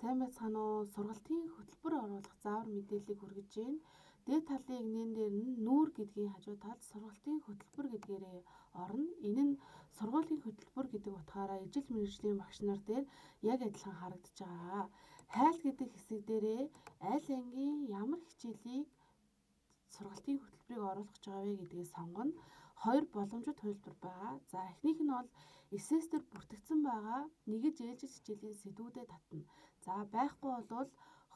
сайн байцгаана уу? Сургалтын хөтөлбөр оруулах заавар мэдээллийг хүргэж байна. Дээд талын игнэн дээр нь нүүр гэдгийн хажуу талд сургалтын хөтөлбөр гэдгээрээ орно. Энэ нь сургуулийн хөтөлбөр гэдэг утгаараа ижил мэргэжлийн багш нар дээр яг адилхан харагдаж байгаа. Хайл гэдэг хэсэг дээрээ аль ангийн ямар хичээлийг сургалтын хөтөлбөрийг оруулах гэж байгаа вэ гэдгийг сонгоно. Хоёр боломжит хувилбар байгаа. За эхнийх нь бол эсэстер бүртгэгдсэн байгаа нэгж ээлжит хичээлийн сэдвүүдэд татна. За байхгүй бол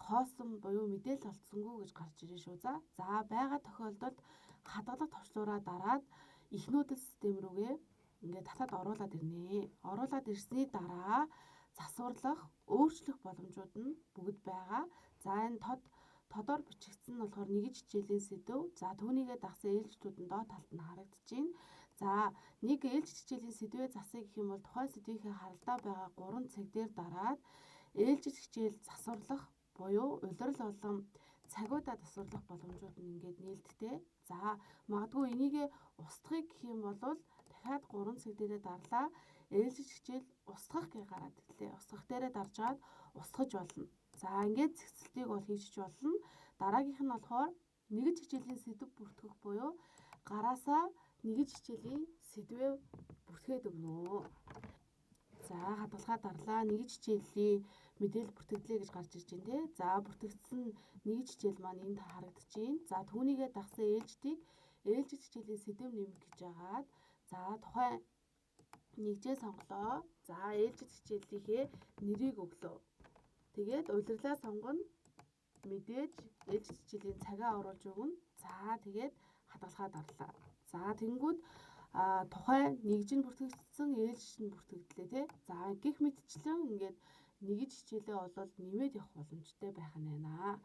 хоосон буюу мэдээлэл олдсонгүй гэж гарч ирнэ шүү. За байгаа тохиолдолд хадгалах товчлуураа дараад эхнүүдэл систем рүүгээ ингээд татаад оруулаад ирнэ. Оруулаад ирсний дараа засварлах, өөрчлөх боломжууд нь бүгд байгаа. За энэ тодор бичигдсэн нь болохоор нэгж хичээлийн сэдв. За түүнийгээ дагсан ээлжтүүд нь доод талд нь харагдаж байна. За нэг ээлжит хичээлийн сэдвээ засъя гэх юм бол тухайн сэдвийнхээ харалдаа байгаа 3 цаг дээр дараад ээлжит хичээл засварлах буюу улирал болон цагуудаа засварлах боломжууд нь ингээд нээлттэй. За магадгүй энийг устгахыг гэх юм бол дахиад 3 цаг дээрээ дарлаа ээлжит хичээл устгах гэж гараад ирлээ. Устгах дээрээ дарж аваад устгаж болно. За ингээд зэгцэлтийг бол хийчих болно. Дараагийнх нь болохоор нэгж хичээлийн сэдв бүртгэх буюу гараасаа нэгж хичээлийн сэдвээ бүртгээд өгнө. За хадгалахаа дарлаа нэгж хичээлийн мэдээлэл бүртгэлээ гэж гарч ирж байна те. За бүртгэгдсэн нэгж хичээл маань энд харагдаж байна. За түүнийгээ дагсан ээлжтийг ээлжит хичээлийн сэдв нэмэх гэж байгаад за тухайн нэгжээ сонголоо. За ээлжит хичээлийнхээ нэрийг өглөө. Тэгээд улирлаа сонгоно. Мэдээж ээлжит хичээлийн цагаа оруулж өгнө. За тэгээд хадгалахаа дарлаа. За тэнгүүд тухайн нэгж нь бүртгэгдсэн ээлжит нь бүртгэгдлээ тий. За гих мэтчлэн ингээд нэгж хичээлээ болоод нэмээд явах боломжтой байх нь байна.